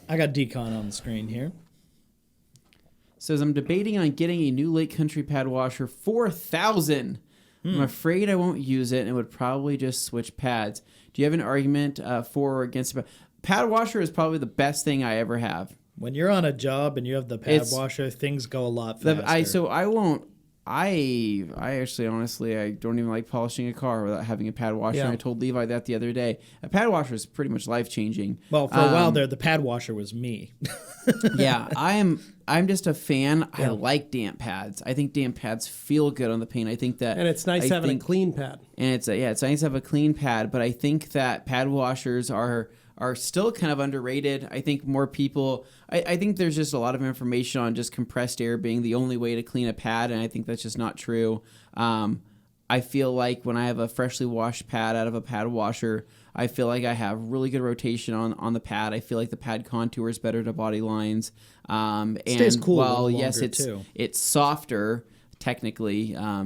I got decon on the screen here. Says, I'm debating on getting a new Lake Country pad washer, $4,000. I'm afraid I won't use it and would probably just switch pads. Do you have an argument for or against it? Pad washer is probably the best thing I ever have. When you're on a job and you have the pad washer, things go a lot faster. I actually, honestly, I don't even like polishing a car without having a pad washer. Yeah. I told Levi that the other day. A pad washer is pretty much life-changing. Well, for a while there, the pad washer was me. Yeah, I'm just a fan. Yeah. I like damp pads. I think damp pads feel good on the paint. I think that... And it's nice having a clean pad. And it's nice to have a clean pad, but I think that pad washers are still kind of underrated. I think more people... I think there's just a lot of information on just compressed air being the only way to clean a pad, and I think that's just not true. I feel like when I have a freshly washed pad out of a pad washer, I feel like I have really good rotation on the pad. I feel like the pad contours better to body lines. Stays cool. Well, yes, it's softer technically. I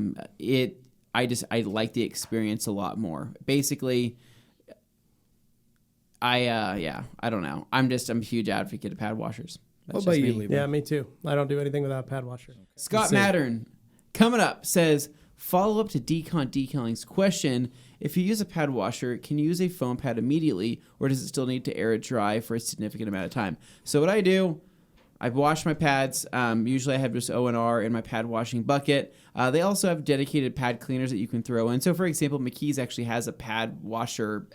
like the experience a lot more. Basically... I don't know. I'm a huge advocate of pad washers. What about you, Levi? Yeah, me too. I don't do anything without pad washer. Okay. Scott Mattern, coming up, says, follow up to decaling's question. If you use a pad washer, can you use a foam pad immediately, or does it still need to air it dry for a significant amount of time? So what I do, I wash my pads. Usually I have just O&R in my pad washing bucket. They also have dedicated pad cleaners that you can throw in. So, for example, McKee's actually has a pad washer.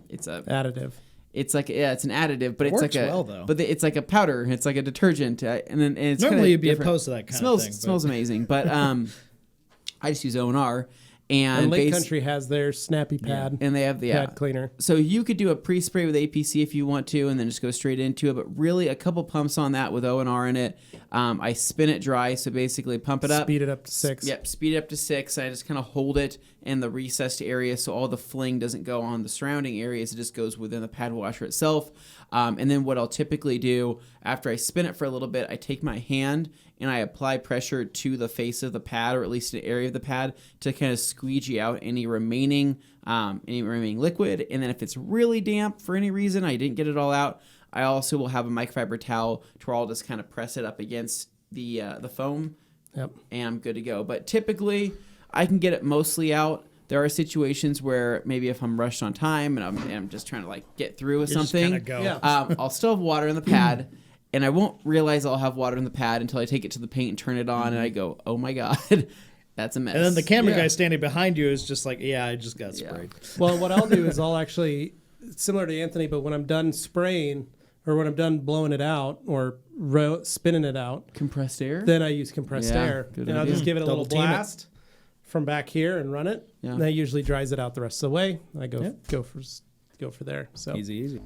It's a additive. It's like it's an additive, but it's works like it's like a powder. It's like a detergent, and it's normally you'd be opposed to that kind of thing. Smells amazing, but I just use O&R. And Lake Country has their snappy pad, and they have the pad cleaner. So you could do a pre-spray with APC if you want to, and then just go straight into it. But really, a couple pumps on that with O&R in it. I spin it dry, so basically pump it up, speed it up to 6. Yep, speed it up to 6. I just kind of hold it in the recessed area, so all the fling doesn't go on the surrounding areas. It just goes within the pad washer itself. And then what I'll typically do after I spin it for a little bit, I take my hand and I apply pressure to the face of the pad, or at least an area of the pad, to kind of squeegee out any remaining liquid. And then if it's really damp for any reason, I didn't get it all out, I also will have a microfiber towel to where I'll just kind of press it up against the foam. Yep. And I'm good to go. But typically, I can get it mostly out. There are situations where maybe if I'm rushed on time and I'm just trying to like get through with something, just go. Yeah. I'll still have water in the pad. And I won't realize I'll have water in the pad until I take it to the paint and turn it on, and I go, oh my God, that's a mess. And then the camera guy standing behind you is just like, yeah, I just got sprayed. Well, what I'll do is I'll actually, similar to Anthony, but when I'm done spraying or when I'm done blowing it out or spinning it out. Compressed air? Then I use compressed air. Good and idea. I'll just give it a Double little blast from back here and run it. Yeah. And that usually dries it out the rest of the way. I go for there. So Easy.